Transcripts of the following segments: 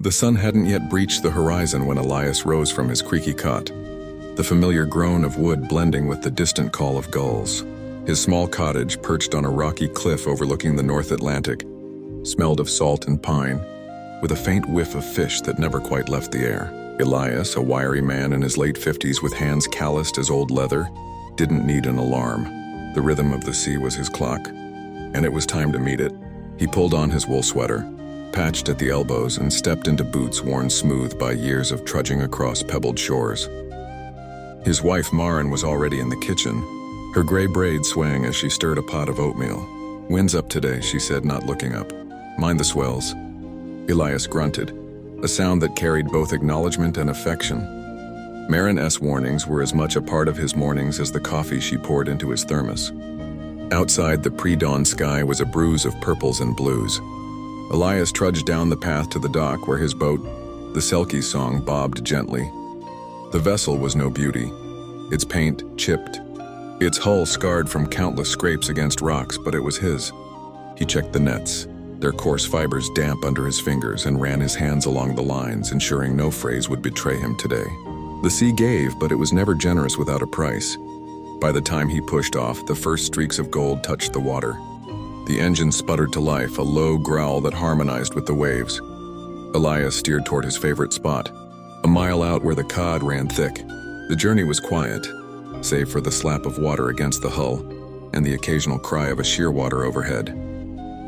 The sun hadn't yet breached the horizon when Elias rose from his creaky cot, the familiar groan of wood blending with the distant call of gulls. His small cottage, perched on a rocky cliff overlooking the North Atlantic, smelled of salt and pine, with a faint whiff of fish that never quite left the air. Elias, a wiry man in his late 50s with hands calloused as old leather, didn't need an alarm. The rhythm of the sea was his clock, and it was time to meet it. He pulled on his wool sweater, patched at the elbows, and stepped into boots worn smooth by years of trudging across pebbled shores. His wife Maren was already in the kitchen, her gray braid swaying as she stirred a pot of oatmeal. "Wind's up today," she said, not looking up. "Mind the swells." Elias grunted, a sound that carried both acknowledgement and affection. Maren's warnings were as much a part of his mornings as the coffee she poured into his thermos. Outside, the pre-dawn sky was a bruise of purples and blues. Elias trudged down the path to the dock where his boat, the Selkie Song, bobbed gently. The vessel was no beauty, its paint chipped, its hull scarred from countless scrapes against rocks, but it was his. He checked the nets, their coarse fibers damp under his fingers, and ran his hands along the lines, ensuring no phrase would betray him today. The sea gave, but it was never generous without a price. By the time he pushed off, the first streaks of gold touched the water. The engine sputtered to life, a low growl that harmonized with the waves. Elias steered toward his favorite spot, a mile out where the cod ran thick. The journey was quiet, save for the slap of water against the hull and the occasional cry of a shearwater overhead.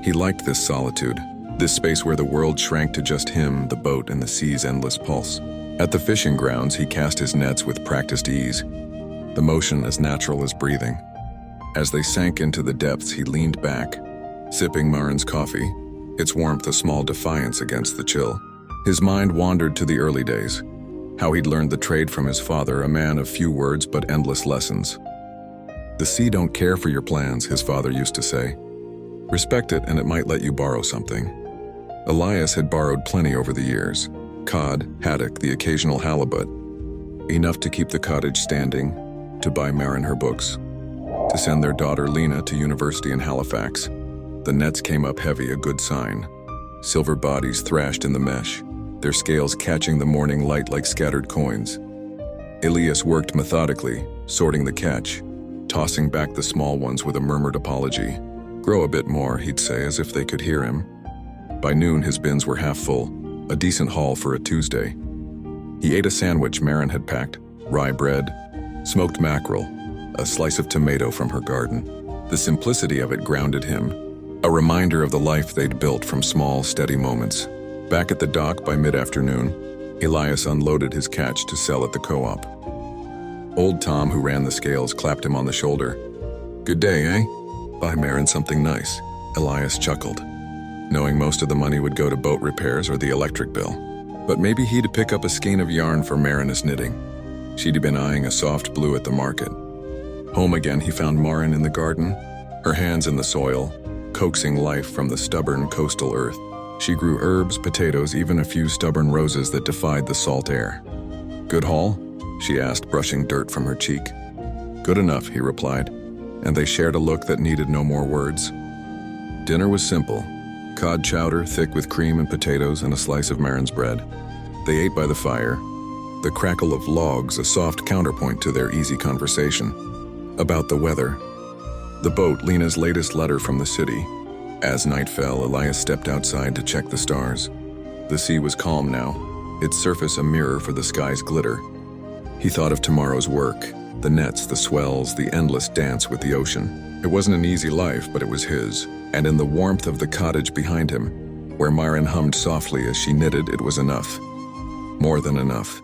He liked this solitude, this space where the world shrank to just him, the boat, and the sea's endless pulse. At the fishing grounds, he cast his nets with practiced ease, the motion as natural as breathing. As they sank into the depths, he leaned back, sipping Maren's coffee, its warmth a small defiance against the chill. His mind wandered to the early days, how he'd learned the trade from his father, a man of few words but endless lessons. "The sea don't care for your plans," his father used to say. "Respect it and it might let you borrow something." Elias had borrowed plenty over the years: cod, haddock, the occasional halibut, enough to keep the cottage standing, to buy Maren her books, to send their daughter Lena to university in Halifax. The nets came up heavy, a good sign. Silver bodies thrashed in the mesh, their scales catching the morning light like scattered coins. Elias worked methodically, sorting the catch, tossing back the small ones with a murmured apology. "Grow a bit more," he'd say, as if they could hear him. By noon, his bins were half full, a decent haul for a Tuesday. He ate a sandwich Maren had packed, rye bread, smoked mackerel, a slice of tomato from her garden. The simplicity of it grounded him, a reminder of the life they'd built from small, steady moments. Back at the dock by mid-afternoon, Elias unloaded his catch to sell at the co-op. Old Tom, who ran the scales, clapped him on the shoulder. "Good day, eh? Buy Maren something nice." Elias chuckled, knowing most of the money would go to boat repairs or the electric bill. But maybe he'd pick up a skein of yarn for Maren's knitting. She'd been eyeing a soft blue at the market. Home again, he found Maren in the garden, her hands in the soil, coaxing life from the stubborn coastal earth. She grew herbs, potatoes, even a few stubborn roses that defied the salt air. "Good haul?" she asked, brushing dirt from her cheek. "Good enough," he replied, and they shared a look that needed no more words. Dinner was simple: cod chowder, thick with cream and potatoes, and a slice of Maren's bread. They ate by the fire, the crackle of logs a soft counterpoint to their easy conversation. About the weather, the boat, Lena's latest letter from the city. As night fell, Elias stepped outside to check the stars. The sea was calm now, its surface a mirror for the sky's glitter. He thought of tomorrow's work, the nets, the swells, the endless dance with the ocean. It wasn't an easy life, but it was his. And in the warmth of the cottage behind him, where Maren hummed softly as she knitted, it was enough. More than enough.